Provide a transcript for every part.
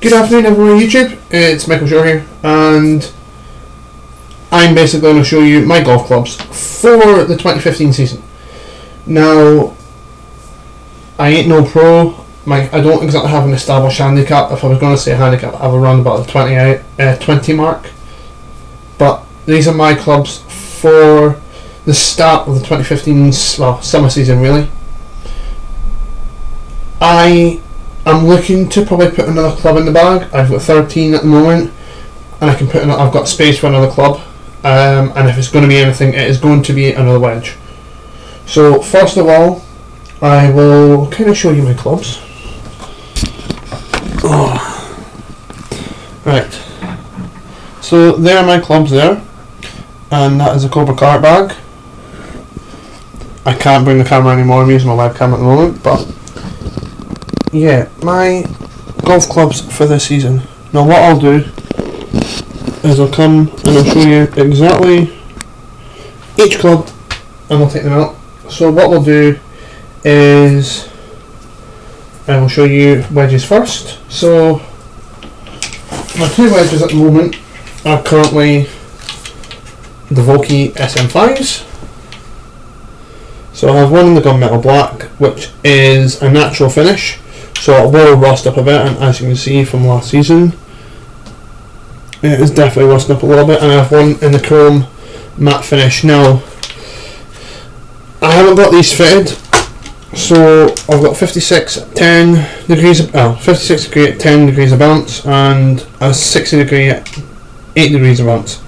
Good afternoon everyone on YouTube, it's Michael Shaw here, and I'm basically going to show you my golf clubs for the 2015 season. Now, I ain't no pro, I don't exactly have an established handicap. If I was going to say a handicap, I would run about the 20 mark, but these are my clubs for the start of the 2015 summer season really. I'm looking to probably put another club in the bag. I've got 13 at the moment, and I've got space for another club. And if it's going to be anything, it is going to be another wedge. So first of all, I will kind of show you my clubs. Right. So there are my clubs there, and that is a Cobra cart bag. I can't bring the camera anymore. I'm using my webcam at the moment, but. Yeah, my golf clubs for this season. Now what I'll do is I'll come and I'll show you exactly each club and we'll take them out. So what we'll do is I will show you wedges first. So my two wedges at the moment are currently the Vokey SM5s. So I have one in the gunmetal black, which is a natural finish. So it will rust up a bit, and as you can see from last season, it is definitely rusting up a little bit. And I have one in the chrome matte finish. Now, I haven't got these fitted, so I've got 56 at 10 degrees, 56 degree at 10 degrees of bounce, and a 60 degree at 8 degrees of bounce.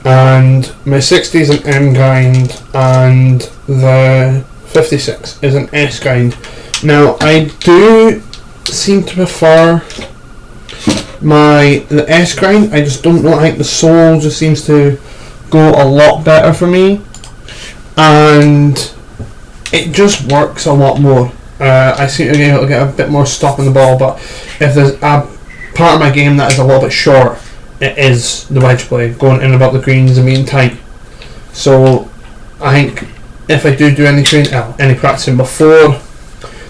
And my 60 is an M grind, and the 56 is an S grind. Now I do seem to prefer the S grind. I just don't know. I think the sole just seems to go a lot better for me, and it just works a lot more. I seem to be able to get a bit more stop in the ball. But if there's a part of my game that is a little bit short, it is the wedge play, going in about the greens and being tight. So I think if I do any practicing before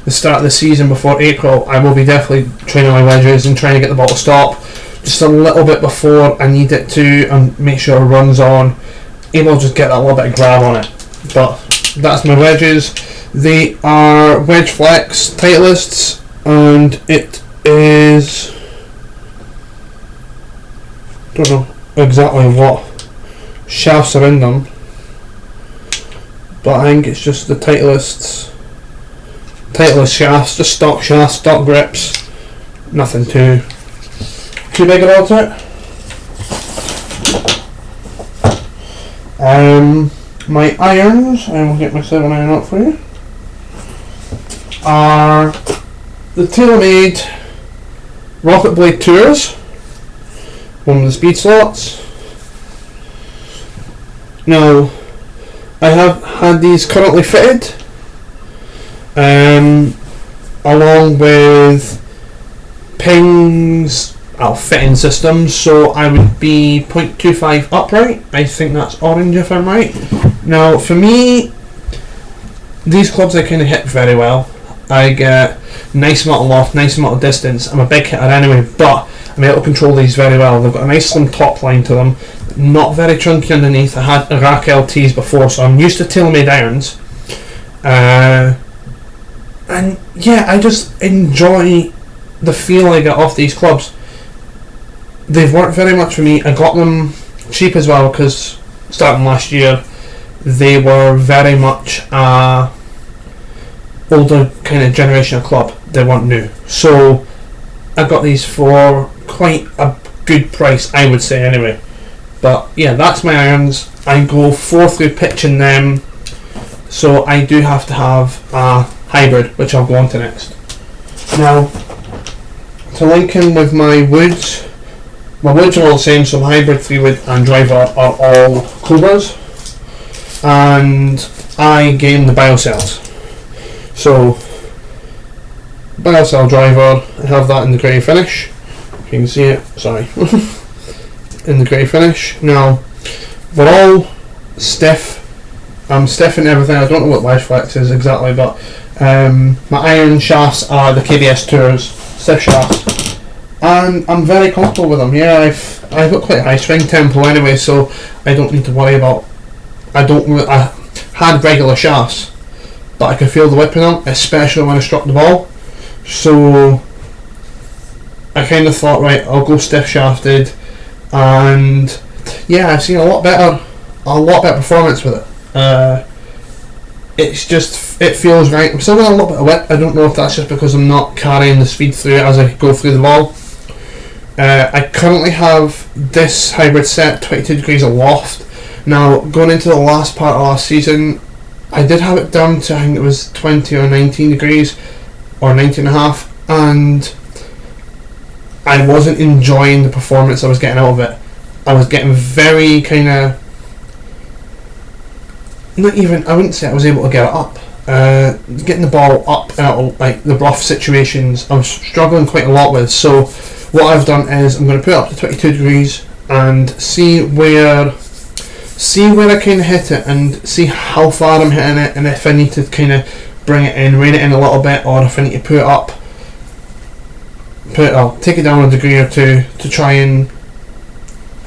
the start of the season, before April, I will be definitely training my wedges and trying to get the ball to stop just a little bit before I need it to, and make sure it runs on, able to just get that little bit of grab on it. But that's my wedges. They are Wedge Flex Titleists, and it is, don't know exactly what shafts are in them, but I think it's just the Titleist shafts, just stock shafts, stock grips, nothing too big about it. My irons, I will get my 7-iron out for you, are the TaylorMade Rocket Blade Tours, one with the speed slots. Now, I have had these currently fitted, along with Ping's fitting systems, so I would be 0.25 upright. I think that's orange if I'm right. Now for me, these clubs I kind of hit very well. I get nice amount of loft, nice amount of distance. I'm a big hitter anyway, but I'm able to control these very well. They've got a nice slim top line to them, not very chunky underneath. I had Iraq LTs before, so I'm used to TaylorMade irons. And yeah, I just enjoy the feel I get off these clubs. They've worked very much for me. I got them cheap as well, because starting last year they were very much older kind of generation of club. They weren't new, so I got these for quite a good price, I would say anyway. But yeah, that's my irons. I go 4-through pitch in them, so I do have to have a hybrid, which I'll go on to next. Now, to link in with my woods are all the same, so hybrid, 3-wood and driver are all Cobras, and I gain the BioCells. So, BioCell driver, I have that in the grey finish, if you can see it, sorry, in the grey finish. Now, we're all stiff. I'm stiff in everything. I don't know what Wedge Flex is exactly, but my iron shafts are the KBS Tours stiff shafts. and I'm very comfortable with them. Yeah, I've got quite a high swing tempo anyway, so I don't need to worry about. I had regular shafts, but I could feel the whip in them, especially when I struck the ball. So I kind of thought, right, I'll go stiff shafted, and yeah, I've seen a lot better performance with it. It feels right. I'm still getting a little bit of whip. I don't know if that's just because I'm not carrying the speed through it as I go through the ball. I currently have this hybrid set 22 degrees aloft. Now, going into the last part of last season, I did have it down to, I think it was 20 or 19 degrees, or 19 and a half, and I wasn't enjoying the performance I was getting out of it. I was getting very kind of, I wouldn't say I was able to get it up. Getting the ball up and out, like the rough situations, I was struggling quite a lot with. So what I've done is I'm going to put it up to 22 degrees and see where I kind of hit it, and see how far I'm hitting it, and if I need to kind of bring it in, rein it in a little bit, or if I need to put it up, I'll take it down a degree or two to try and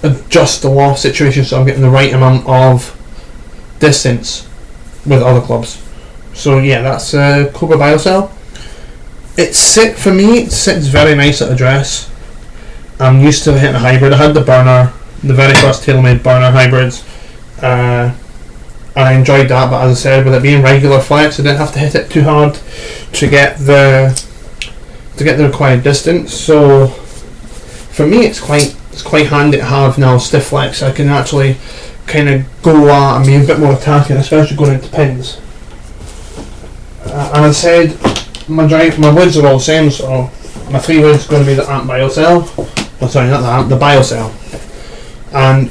adjust the loft situation so I'm getting the right amount of distance with other clubs. So yeah, that's Cobra BioCell. It sits very nice at address. I'm used to hitting a hybrid. I had the burner, the very first TaylorMade burner hybrids, and I enjoyed that, but as I said, with it being regular flex, I didn't have to hit it too hard to get the required distance. So for me, it's quite handy to have now stiff flex. I can actually kind of go at and be a bit more attacking, especially going into pins. And I said my woods are all the same, so my 3 woods is going to be the Amp BioCell. Oh, sorry, not the Amp, the BioCell. And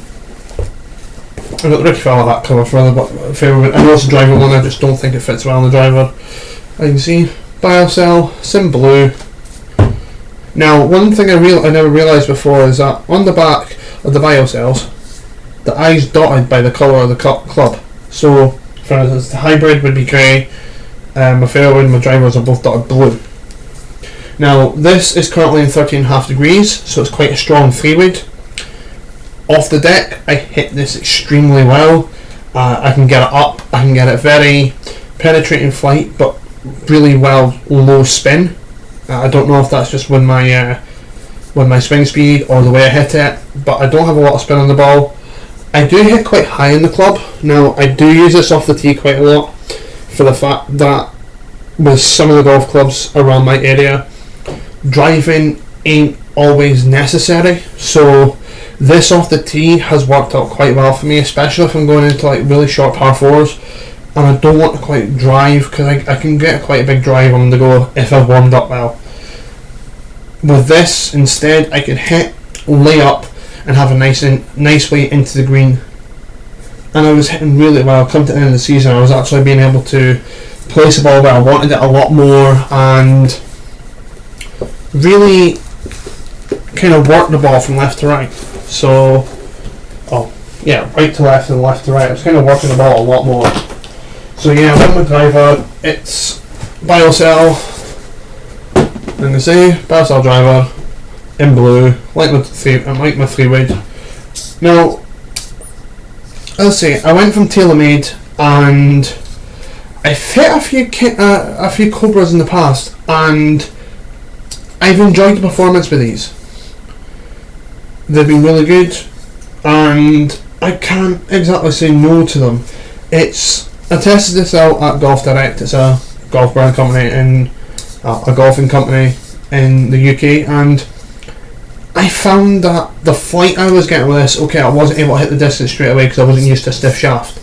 I've got the Ricky Fowler that cover for the favourite. I know it's a driver one, I just don't think it fits well on the driver. As you can see, BioCell, Sim Blue. Now, one thing I never realised before is that on the back of the BioCells, the eye's dotted by the colour of the club. So, for instance, the hybrid would be grey, my fairway and my drivers are both dotted blue. Now, this is currently in 13.5 degrees, so it's quite a strong 3-wood. Off the deck, I hit this extremely well. I can get it up, I can get it very penetrating flight, but really well low spin. I don't know if that's just with my swing speed or the way I hit it, but I don't have a lot of spin on the ball. I do hit quite high in the club. Now, I do use this off the tee quite a lot, for the fact that with some of the golf clubs around my area, driving ain't always necessary. So this off the tee has worked out quite well for me, especially if I'm going into like really short par 4s and I don't want to quite drive, because I can get quite a big drive on the go if I've warmed up well. With this, instead, I can hit, lay up and have a nice way into the green. And I was hitting really well. Come to the end of the season, I was actually being able to place the ball where I wanted it a lot more, and really kind of work the ball from left to right. So, right to left and left to right. I was kind of working the ball a lot more. So yeah, with my driver, it's BioCell. I'm gonna say BioCell driver in blue, like my 3-wood. Now, let's see. I went from TaylorMade, and I've hit a few Cobras in the past, and I've enjoyed the performance with these. They've been really good, and I can't exactly say no to them. I tested this out at Golf Direct. It's a golf brand company in a golfing company in the UK, and I found that the flight I was getting with this, I wasn't able to hit the distance straight away because I wasn't used to a stiff shaft.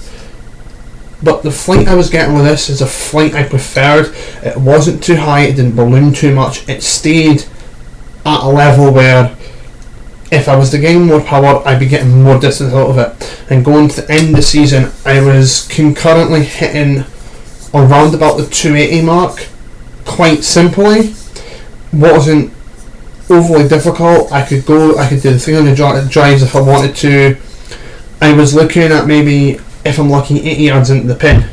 But the flight I was getting with this is a flight I preferred. It wasn't too high, it didn't balloon too much, it stayed at a level where if I was to gain more power, I'd be getting more distance out of it. And going to the end of the season, I was concurrently hitting around about the 280 mark, quite simply. Wasn't overly difficult. I could do the 300 drives if I wanted to. I was looking at maybe, if I'm lucky, 80 yards into the pin.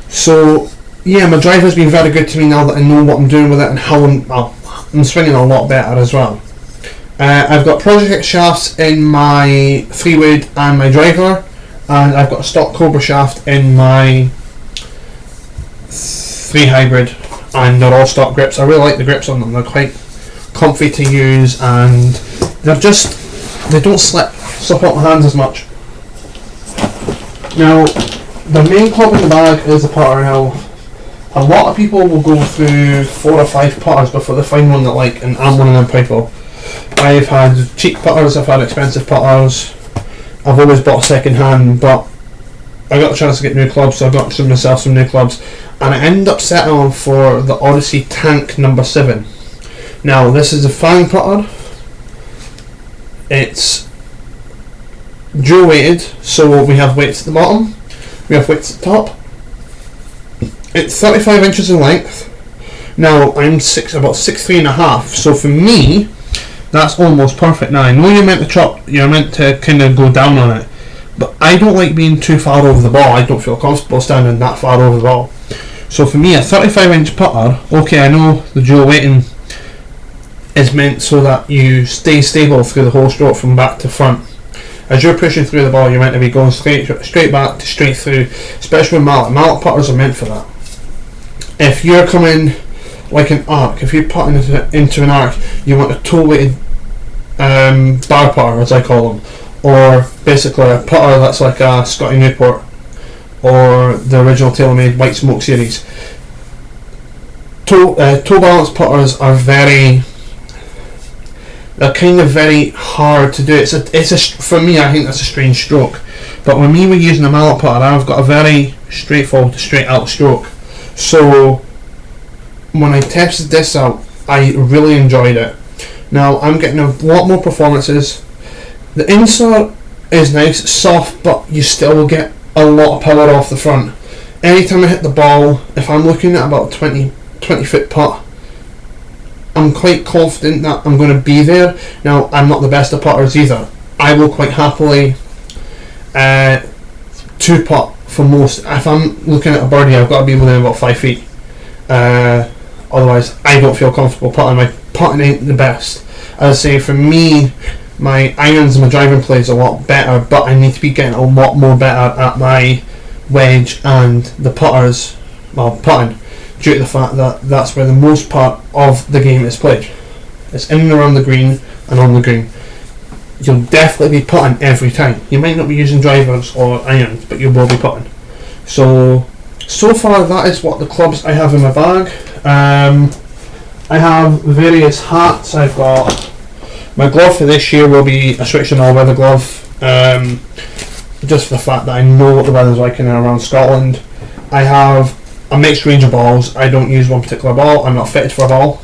So yeah, my driver's been very good to me now that I know what I'm doing with it and how I'm swinging a lot better as well. I've got Project X shafts in my 3-wood and my driver, and I've got a stock Cobra shaft in my 3 hybrid, and they're all stock grips. I really like the grips on them. They're quite comfy to use, and they don't slip out my hands as much. Now, the main club in the bag is the putter. Now, a lot of people will go through 4 or 5 putters before they find one they like, and I'm one of them people. I've had cheap putters, I've had expensive putters, I've always bought second hand, but I got a chance to get new clubs, so I got myself some new clubs, and I ended up settling for the Odyssey Tank number 7. Now, this is a fang putter. It's dual weighted, so we have weights at the bottom, we have weights at the top. It's 35 inches in length. Now, I'm about 6'3" and a half, so for me, that's almost perfect. Now, I know you're meant to kind of go down on it, but I don't like being too far over the ball. I don't feel comfortable standing that far over the ball. So for me, a 35-inch putter, okay, I know the dual weighting is meant so that you stay stable through the whole stroke from back to front. As you're pushing through the ball, you're meant to be going straight back to straight through, especially with mallet putters are meant for that. If you're coming like an arc, if you're putting into an arc, you want a toe-weighted bar putter, as I call them, or basically a putter that's like a Scotty Newport or the original TaylorMade White Smoke series. Toe balance putters are they're kind of very hard to do. For me, I think that's a strange stroke. But when we're using a mallet putter, I've got a very straightforward to straight out stroke. So when I tested this out, I really enjoyed it. Now I'm getting a lot more performances. The insert is nice, it's soft, but you still will get a lot of power off the front. Anytime I hit the ball, if I'm looking at about 20 foot putt, I'm quite confident that I'm going to be there. Now, I'm not the best of putters either. I will quite happily 2-putt for most. If I'm looking at a birdie, I've got to be within about 5 feet. Otherwise, I don't feel comfortable putting. My putting ain't the best. As I say, for me, my irons and my driving play is a lot better, but I need to be getting a lot more better at my wedge and the putters, putting, due to the fact that that's where the most part of the game is played. It's in and around the green and on the green. You'll definitely be putting every time. You might not be using drivers or irons, but you will be putting. So far that is what the clubs I have in my bag. I have various hats. I've got my glove for this year will be a Switch all-weather glove, just for the fact that I know what the weather's like in and around Scotland. I have a mixed range of balls. I don't use one particular ball. I'm not fitted for a ball.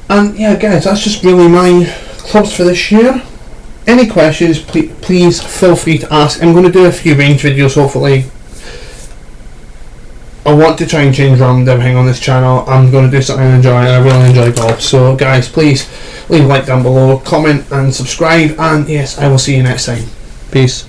And yeah, guys, that's just really my clubs for this year. Any questions, please feel free to ask. I'm going to do a few range videos, hopefully. I want to try and change around everything on this channel. I'm going to do something I enjoy, and I really enjoy golf. So guys, please leave a like down below, comment and subscribe, and yes, I will see you next time. Peace.